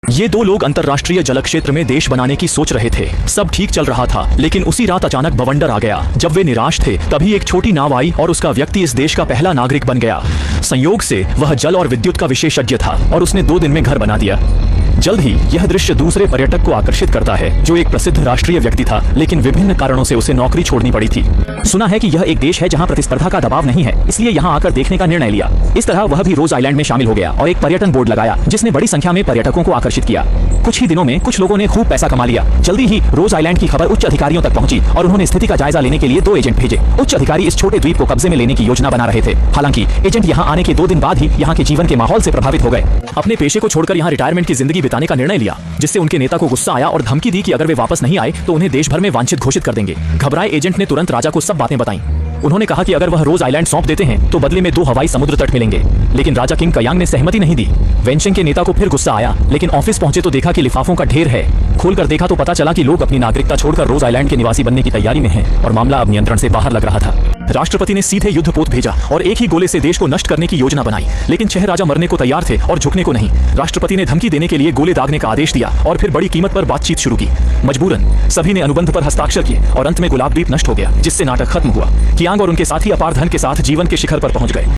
ये दो लोग अंतर्राष्ट्रीय जल क्षेत्र में देश बनाने की सोच रहे थे। सब ठीक चल रहा था, लेकिन उसी रात अचानक बवंडर आ गया। जब वे निराश थे, तभी एक छोटी नाव आई और उसका व्यक्ति इस देश का पहला नागरिक बन गया। संयोग से वह जल और विद्युत का विशेषज्ञ था और उसने 2 दिन में घर बना दिया। जल्द ही यह दृश्य दूसरे पर्यटक को आकर्षित करता है, जो एक प्रसिद्ध राष्ट्रीय व्यक्ति था, लेकिन विभिन्न कारणों से उसे नौकरी छोड़नी पड़ी थी। सुना है कि यह एक देश है जहां प्रतिस्पर्धा का दबाव नहीं है, इसलिए यहां आकर देखने का निर्णय लिया। इस तरह वह भी रोज आइलैंड में शामिल हो गया और एक पर्यटन बोर्ड लगाया, जिसने बड़ी संख्या में पर्यटकों को आकर्षित किया। कुछ ही दिनों में कुछ लोगों ने खूब पैसा कमा लिया। जल्दी ही रोज आइलैंड की खबर उच्च अधिकारियों तक पहुंची और उन्होंने स्थिति का जायजा लेने के लिए 2 एजेंट भेजे। उच्च अधिकारी इस छोटे द्वीप को कब्जे में लेने की योजना बना रहे थे। हालांकि एजेंट यहां आने के 2 दिन बाद ही यहां के जीवन के माहौल से प्रभावित हो गए। अपने पेशे को छोड़कर यहां रिटायरमेंट की जिंदगी बिताने का निर्णय लिया, जिससे उनके नेता को गुस्सा आया और धमकी दी कि अगर वे वापस नहीं आए तो उन्हें देश भर में वांछित घोषित कर देंगे। घबराए एजेंट ने तुरंत राजा को सब बातें बताईं। उन्होंने कहा कि अगर वह रोज आइलैंड सौंप देते हैं तो बदले में 2 हवाई समुद्र तट मिलेंगे, लेकिन राजा किंग कयांग ने सहमति नहीं दी। वेनशेंग के नेता को फिर गुस्सा आया, लेकिन ऑफिस पहुंचे तो देखा कि लिफाफों का ढेर है। खोलकर देखा तो पता चला कि लोग अपनी नागरिकता छोड़कर रोज आइलैंड के निवासी बनने की तैयारी में हैं और मामला अब नियंत्रण से बाहर लग रहा था। राष्ट्रपति ने सीधे युद्धपोत भेजा और एक ही गोले से देश को नष्ट करने की योजना बनाई, लेकिन 6 राजा मरने को तैयार थे और झुकने को नहीं। राष्ट्रपति ने धमकी देने के लिए गोले दागने का आदेश दिया और फिर बड़ी कीमत पर बातचीत शुरू की। मजबूरन सभी ने अनुबंध पर हस्ताक्षर किए और अंत में गुलाब द्वीप नष्ट हो गया, जिससे नाटक खत्म हुआ। कियांग और उनके साथी अपार धन के साथ जीवन के शिखर पर पहुंच गए।